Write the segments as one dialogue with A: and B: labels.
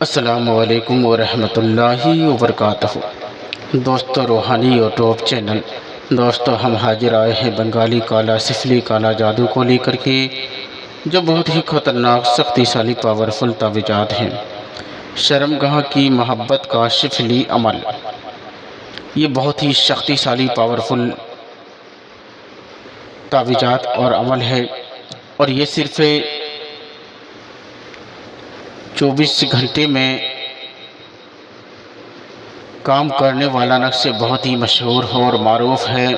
A: السلام علیکم ورحمۃ اللہ وبرکاتہ۔ دوستو، روحانی یوٹیوب چینل دوستو، ہم حاضر آئے ہیں بنگالی کالا سفلی کالا جادو کو لے کر کے، جو بہت ہی خطرناک سختی سالی پاورفل تعویذات ہیں۔ شرمگاہ کی محبت کا سفلی عمل، یہ بہت ہی سختی سالی پاورفل تعویذات اور عمل ہے، اور یہ صرف 24 گھنٹے میں کام کرنے والا نقش بہت ہی مشہور اور معروف ہے،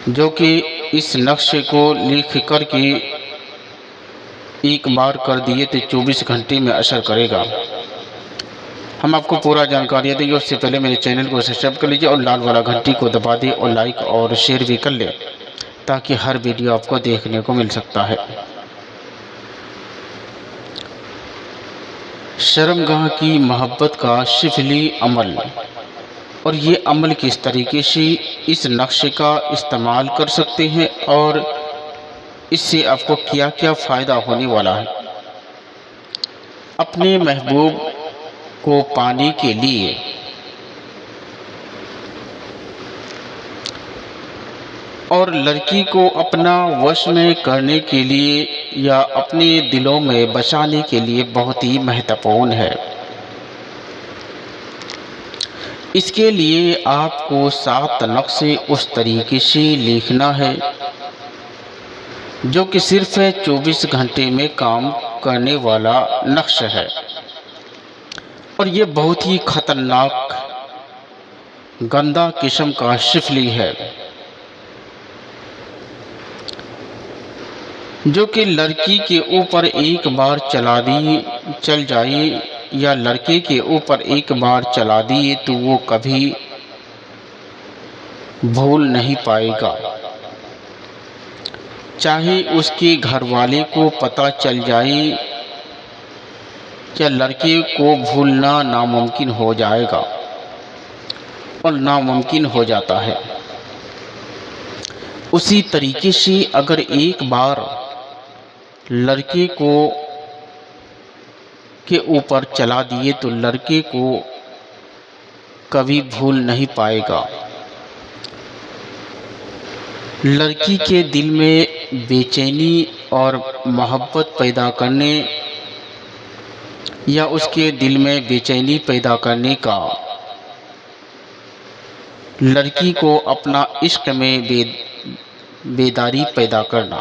A: جو کہ اس نقش کو لکھ کر کے ایک بار کر دیے تو 24 گھنٹے میں اثر کرے گا۔ ہم آپ کو پورا جانکاری دیں گے، اس سے پہلے میرے چینل کو سبسکرائب کر لیجئے اور لال والا گھنٹی کو دبا دیں اور لائک اور شیئر بھی کر لیں، تاکہ ہر ویڈیو آپ کو دیکھنے کو مل سکتا ہے۔ شرمگاہ کی محبت کا سفلی عمل، اور یہ عمل کس طریقے سے اس نقش کا استعمال کر سکتے ہیں اور اس سے آپ کو کیا کیا فائدہ ہونے والا ہے۔ اپنے محبوب کو پانے کے لیے اور لڑکی کو اپنا وش میں کرنے کے لیے یا اپنے دلوں میں بسانے کے لیے بہت ہی مہتوپورن ہے۔ اس کے لیے آپ کو 7 نقش اس طریقے سے لکھنا ہے جو کہ صرف 24 گھنٹے میں کام کرنے والا نقش ہے، اور یہ بہت ہی خطرناک گندا قسم کا سفلی ہے، جو کہ لڑکی کے اوپر ایک بار چل جائے یا لڑکے کے اوپر ایک بار چلا دیے تو وہ کبھی بھول نہیں پائے گا، چاہے اس کے گھر والے کو پتہ چل جائے یا لڑکے کو بھولنا ناممکن ہو جائے گا اور ناممکن ہو جاتا ہے۔ اسی طریقے سے اگر ایک بار لڑکے کے اوپر چلا دیے تو لڑکے کو کبھی بھول نہیں پائے گا۔ لڑکی کے دل میں بے چینی اور محبت پیدا کرنے یا اس کے دل میں بے چینی پیدا کرنے کا، لڑکی کو اپنا عشق میں بیداری پیدا کرنا،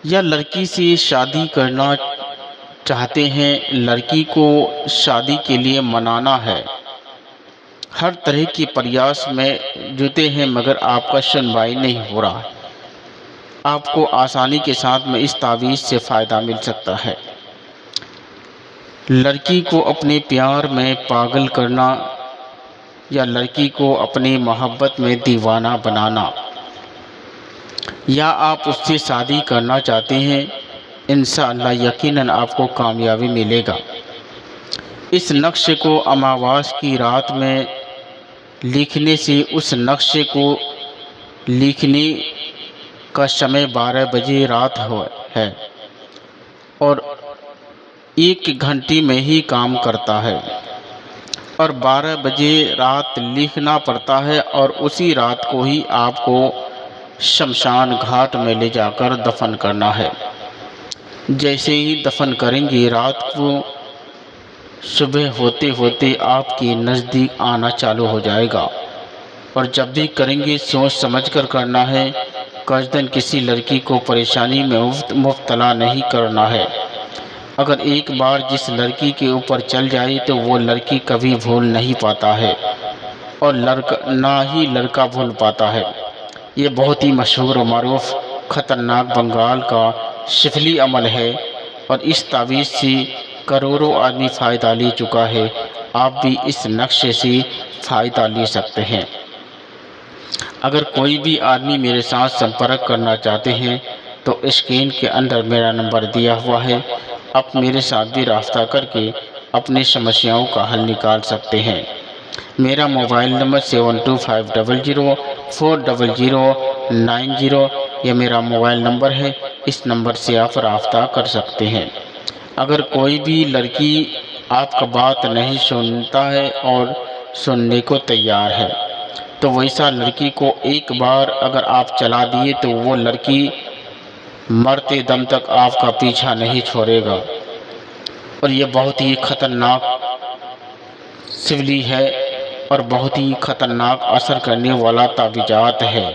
A: یا لڑکی سے شادی کرنا چاہتے ہیں، لڑکی کو شادی کے لیے منانا ہے، ہر طرح کی پریاس میں جتے ہیں مگر آپ کا سنوائی نہیں ہو رہا، آپ کو آسانی کے ساتھ میں اس تعویذ سے فائدہ مل سکتا ہے۔ لڑکی کو اپنے پیار میں پاگل کرنا یا لڑکی کو اپنی محبت میں دیوانہ بنانا، یا آپ اس سے شادی کرنا چاہتے ہیں، انشاءاللہ یقیناً آپ کو کامیابی ملے گا۔ اس نقش کو اماواس کی رات میں لکھنے سے اس نقش کو لکھنے کا سمے 12 بجے رات ہے اور 1 گھنٹے میں ہی کام کرتا ہے، اور 12 بجے رات لکھنا پڑتا ہے، اور اسی رات کو ہی آپ کو شمشان گھاٹ میں لے جا کر دفن کرنا ہے۔ جیسے ہی دفن کریں گے، رات کو صبح ہوتے ہوتے آپ کے نزدیک آنا چالو ہو جائے گا، اور جب بھی کریں گے سوچ سمجھ کر کرنا ہے، قصداً کسی لڑکی کو پریشانی میں مبتلا نہیں کرنا ہے۔ اگر ایک بار جس لڑکی کے اوپر چل جائے تو وہ لڑکی کبھی بھول نہیں پاتا ہے، اور نہ ہی لڑکا بھول پاتا ہے۔ یہ بہت ہی مشہور و معروف خطرناک بنگال کا سفلی عمل ہے، اور اس تعویذ سے کروڑوں آدمی فائدہ لے چکا ہے۔ آپ بھی اس نقش سے فائدہ لے سکتے ہیں۔ اگر کوئی بھی آدمی میرے ساتھ سمپرک کرنا چاہتے ہیں تو اسکرین کے اندر میرا نمبر دیا ہوا ہے، آپ میرے ساتھ بھی رابطہ کر کے اپنی سمسیاؤں کا حل نکال سکتے ہیں۔ میرا موبائل نمبر 7250040090، یہ میرا موبائل نمبر ہے۔ اس نمبر سے آپ رابطہ کر سکتے ہیں۔ اگر کوئی بھی لڑکی آپ کا بات نہیں سنتا ہے اور سننے کو تیار ہے تو ویسا لڑکی کو ایک بار اگر آپ چلا دیے تو وہ لڑکی مرتے دم تک آپ کا پیچھا نہیں چھوڑے گا، اور یہ بہت ہی خطرناک سولی ہے اور بہت ہی خطرناک اثر کرنے والا تعویذات ہے۔